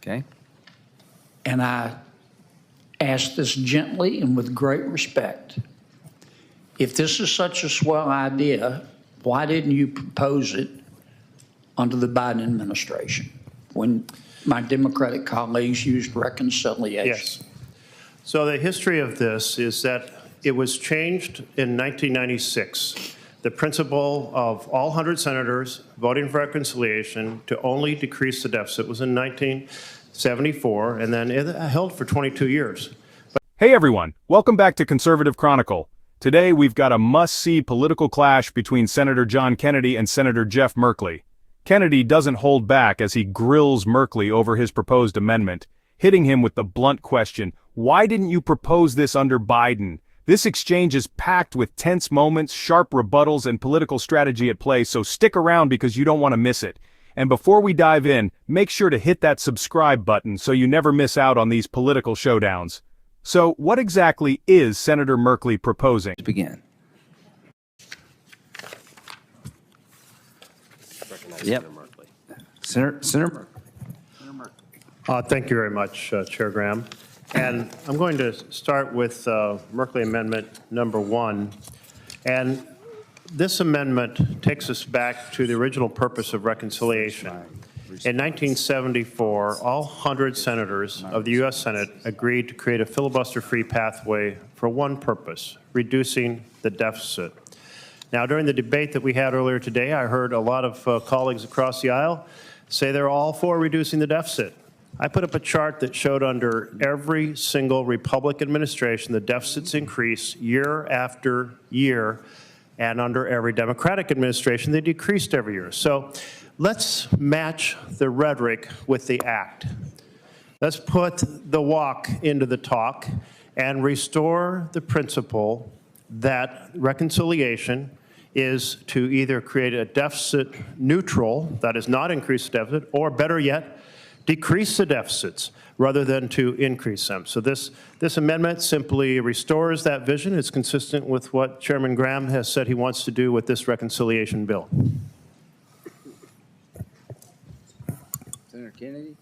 Okay. And I ask this gently and with great respect. If this is such a swell idea, why didn't you propose it under the Biden administration when my Democratic colleagues used reconciliation? Yes. So the history of this is that it was changed in 1996. The principle of all 100 senators voting for reconciliation to only decrease the deficit was in 1974, and then it held for 22 years. Hey everyone, welcome back to Conservative Chronicle. Today we've got a must-see political clash between Senator John Kennedy and Senator Jeff Merkley. Kennedy doesn't hold back as he grills Merkley over his proposed amendment, hitting him with the blunt question, why didn't you propose this under Biden? This exchange is packed with tense moments, sharp rebuttals, and political strategy at play, so stick around because you don't want to miss it. And before we dive in, make sure to hit that subscribe button so you never miss out on these political showdowns. So, what exactly is Senator Merkley proposing? Let's begin. Yep. Senator Merkley. Thank you very much, Chair Graham. And I'm going to start with Merkley Amendment number 1. And this amendment takes us back to the original purpose of reconciliation. In 1974, all 100 senators of the U.S. Senate agreed to create a filibuster-free pathway for one purpose, reducing the deficit. Now, during the debate that we had earlier today, I heard a lot of colleagues across the aisle say they're all for reducing the deficit. I put up a chart that showed under every single Republican administration, the deficits increase year after year, and under every Democratic administration, they decreased every year. So let's match the rhetoric with the act. Let's put the walk into the talk and restore the principle that reconciliation is to either create a deficit neutral, that is not increase the deficit, or better yet, decrease the deficits rather than to increase them. So this amendment simply restores that vision. It's consistent with what Chairman Graham has said he wants to do with this reconciliation bill. Senator Kennedy?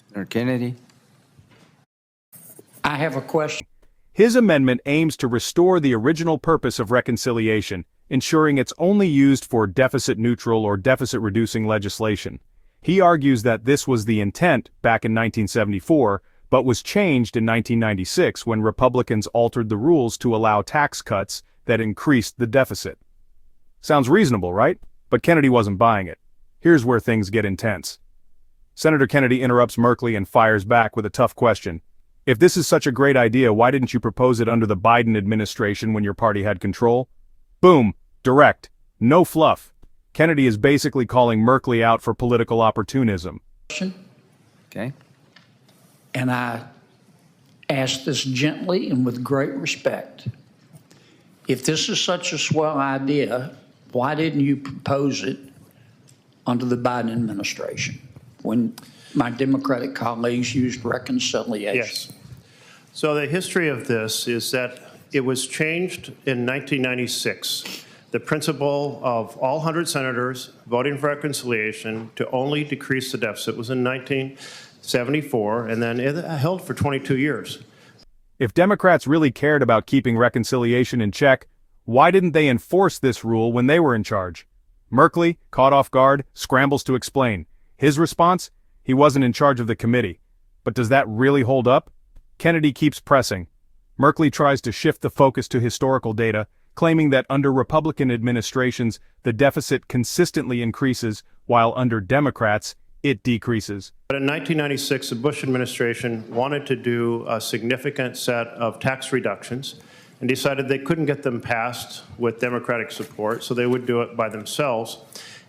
Senator Kennedy? I have a question. His amendment aims to restore the original purpose of reconciliation, ensuring it's only used for deficit-neutral or deficit-reducing legislation. He argues that this was the intent back in 1974, but was changed in 1996 when Republicans altered the rules to allow tax cuts that increased the deficit. Sounds reasonable, right? But Kennedy wasn't buying it. Here's where things get intense. Senator Kennedy interrupts Merkley and fires back with a tough question. If this is such a great idea, why didn't you propose it under the Biden administration when your party had control? Boom, direct, no fluff. Kennedy is basically calling Merkley out for political opportunism. Okay. And I ask this gently and with great respect. If this is such a swell idea, why didn't you propose it under the Biden administration when my Democratic colleagues used reconciliation? Yes. So the history of this is that it was changed in 1996. The principle of all 100 senators voting for reconciliation to only decrease the deficit was in 1974, and then it held for 22 years. If Democrats really cared about keeping reconciliation in check, why didn't they enforce this rule when they were in charge? Merkley, caught off guard, scrambles to explain. His response? He wasn't in charge of the committee. But does that really hold up? Kennedy keeps pressing. Merkley tries to shift the focus to historical data, claiming that under Republican administrations, the deficit consistently increases, while under Democrats, it decreases. But in 1996, the Bush administration wanted to do a significant set of tax reductions and decided they couldn't get them passed with Democratic support, so they would do it by themselves.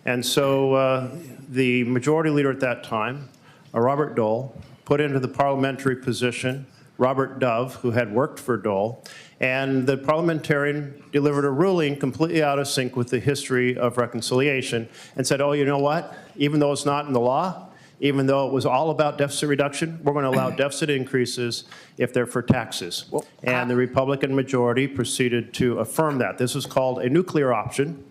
And so the majority leader at that time, Robert Dole, put into the parliamentary position Robert Dove, who had worked for Dole, and the parliamentarian delivered a ruling completely out of sync with the history of reconciliation and said, oh, you know what? Even though it's not in the law, even though it was all about deficit reduction, we're going to allow deficit increases if they're for taxes. And the Republican majority proceeded to affirm that. This is called a nuclear option,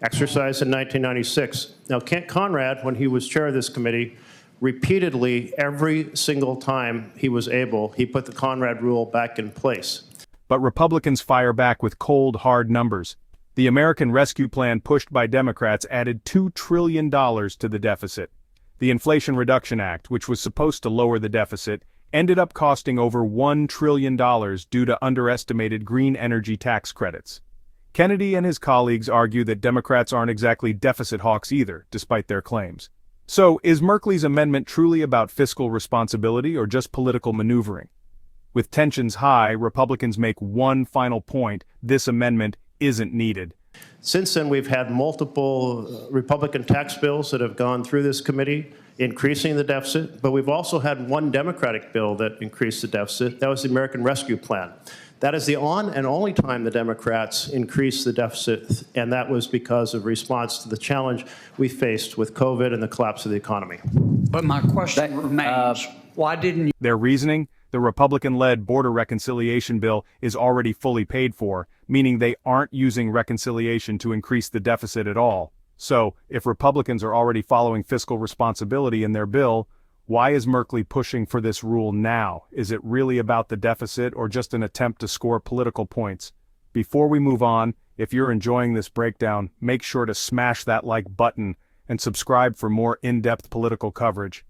exercised in 1996. Now, Kent Conrad, when he was chair of this committee, repeatedly, every single time he was able, he put the Conrad rule back in place. But Republicans fire back with cold, hard numbers. The American Rescue Plan pushed by Democrats added $2 trillion to the deficit. The Inflation Reduction Act, which was supposed to lower the deficit, ended up costing over $1 trillion due to underestimated green energy tax credits. Kennedy and his colleagues argue that Democrats aren't exactly deficit hawks either, despite their claims. So, is Merkley's amendment truly about fiscal responsibility or just political maneuvering? With tensions high, Republicans make one final point: this amendment isn't needed. Since then, we've had multiple Republican tax bills that have gone through this committee, increasing the deficit, but we've also had one Democratic bill that increased the deficit. That was the American Rescue Plan. That is the and only time the Democrats increased the deficit, and that was because of response to the challenge we faced with COVID and the collapse of the economy. But my question remains, why didn't you? Their reasoning? The Republican-led border reconciliation bill is already fully paid for, meaning they aren't using reconciliation to increase the deficit at all. So, if Republicans are already following fiscal responsibility in their bill, why is Merkley pushing for this rule now? Is it really about the deficit or just an attempt to score political points? Before we move on, if you're enjoying this breakdown, make sure to smash that like button and subscribe for more in-depth political coverage.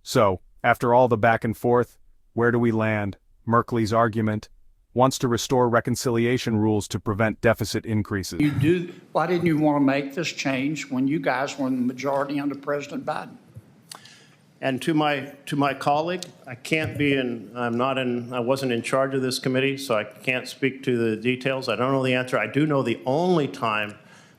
So, after all the back and forth, where do we land? Merkley's argument wants to restore reconciliation rules to prevent deficit increases. Why didn't you want to make this change when you guys were in the majority under President Biden? And to my colleague, I wasn't in charge of this committee, so I can't speak to the details. I don't know the answer. I do know the only time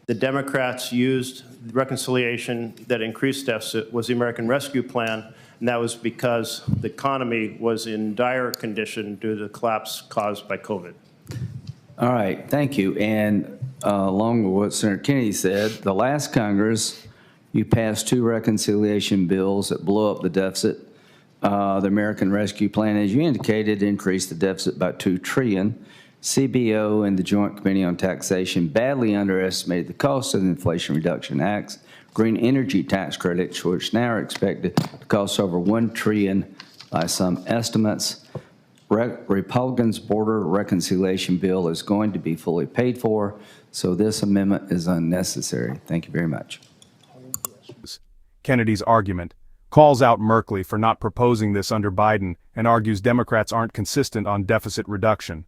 the Democrats used reconciliation that increased deficit was the American Rescue Plan, and that was because the economy was in dire condition due to the collapse caused by COVID. All right, thank you. And along with what Senator Kennedy said, the last Congress, you passed 2 reconciliation bills that blow up the deficit. The American Rescue Plan, as you indicated, increased the deficit by $2 trillion. CBO and the Joint Committee on Taxation badly underestimated the cost of the Inflation Reduction Act's green energy tax credits, which now are expected to cost over $1 trillion by some estimates. Republicans' border reconciliation bill is going to be fully paid for, so this amendment is unnecessary. Thank you very much. Kennedy's argument calls out Merkley for not proposing this under Biden and argues Democrats aren't consistent on deficit reduction.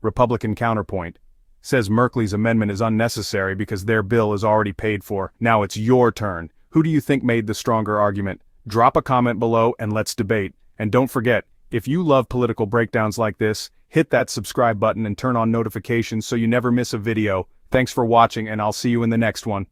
Republican counterpoint says Merkley's amendment is unnecessary because their bill is already paid for. Now it's your turn. Who do you think made the stronger argument? Drop a comment below and let's debate. And don't forget, if you love political breakdowns like this, hit that subscribe button and turn on notifications so you never miss a video. Thanks for watching, and I'll see you in the next one.